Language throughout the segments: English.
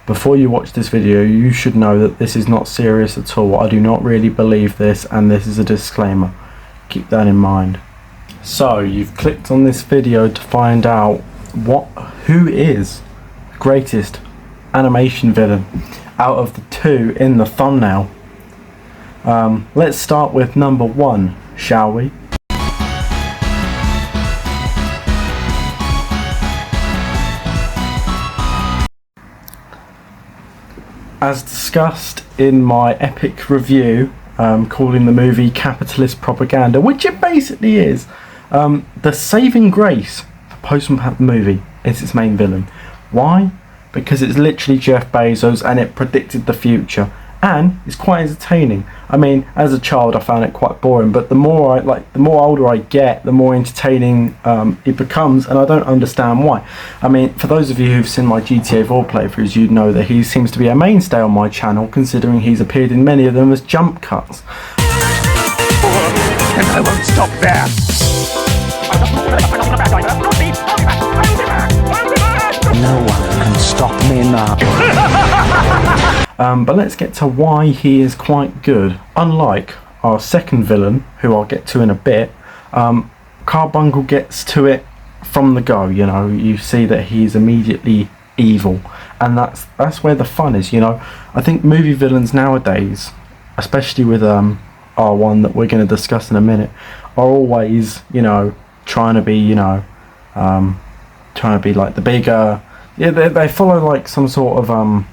before you watch this video, you should know that this is not serious at all. I do not really believe this, and this is a disclaimer. Keep that in mind. So, you've clicked on this video to find out who is the greatest animation villain out of the two in the thumbnail. Let's start with number one, shall we? As discussed in my epic review, calling the movie capitalist propaganda, which it basically is, the saving grace for Postman Pat the movie is its main villain. Why? Because it's literally Jeff Bezos and it predicted the future, and it's quite entertaining. I mean, as a child I found it quite boring, but the more older I get, the more entertaining it becomes, and I don't understand why. I mean, for those of you who've seen my GTA 4 playthroughs, you'd know that he seems to be a mainstay on my channel, considering he's appeared in many of them as jump cuts. And I won't stop there. No one can stop me now. But let's get to why he is quite good. Unlike our second villain, who I'll get to in a bit, Carbuncle gets to it from the go. You know, you see that he's immediately evil, and that's where the fun is. You know, I think movie villains nowadays, especially with our one that we're going to discuss in a minute, are always, you know, trying to be like the bigger. Yeah, they follow like some sort of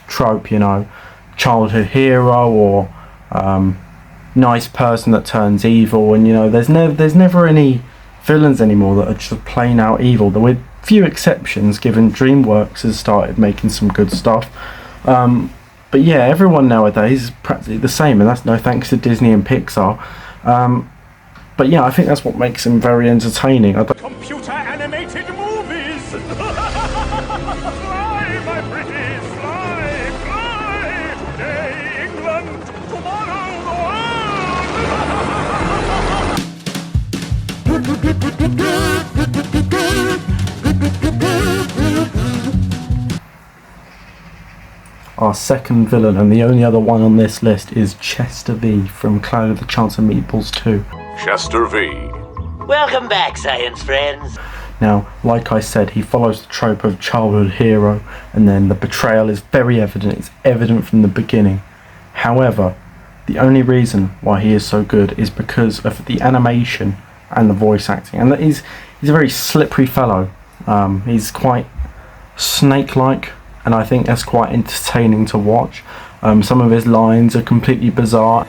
trope, you know, childhood hero or nice person that turns evil, and you know, there's never any villains anymore that are just plain out evil. With few exceptions, given DreamWorks has started making some good stuff. But yeah, everyone nowadays is practically the same, and that's no thanks to Disney and Pixar. But yeah, I think that's what makes him very entertaining. Computer animated movies! Fly, my pretties, fly, fly! Today, England, tomorrow, Our second villain, and the only other one on this list, is Chester V from Cloud of the Chance of Meatballs 2. Chester V. Welcome back, science friends. Now, like I said, he follows the trope of childhood hero, and then the betrayal is very evident. It's evident from the beginning. However, the only reason why he is so good is because of the animation and the voice acting. And he's a very slippery fellow. He's quite snake-like, and I think that's quite entertaining to watch. Some of his lines are completely bizarre.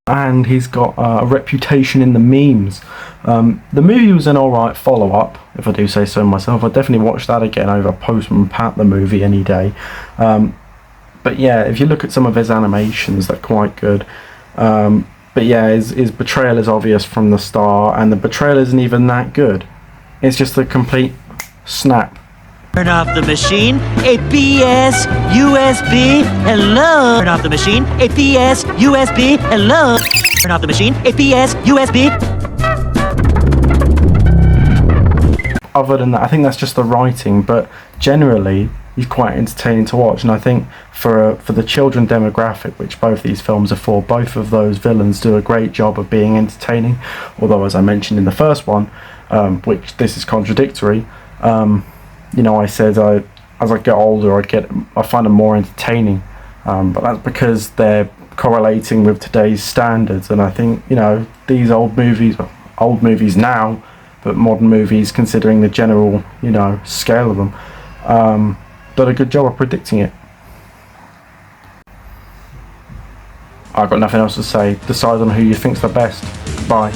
And he's got a reputation in the memes. The movie was an alright follow-up, if I do say so myself. I'd definitely watch that again over Postman Pat the movie any day. But yeah, if you look at some of his animations, they're quite good. But yeah, his betrayal is obvious from the start, and the betrayal isn't even that good. It's just a complete snap. Turn off the machine, APS, USB, hello. Turn off the machine, APS, USB, hello. Turn off the machine, APS, USB. Other than that, I think that's just the writing, but generally, he's quite entertaining to watch. And I think for the children demographic, which both these films are for, both of those villains do a great job of being entertaining. Although, as I mentioned in the first one, which this is contradictory, you know, I said as I get older, I find them more entertaining, but that's because they're correlating with today's standards. And I think, you know, these old movies now, but modern movies, considering the general, you know, scale of them, did a good job of predicting it. I've got nothing else to say. Decide on who you think's the best. Bye.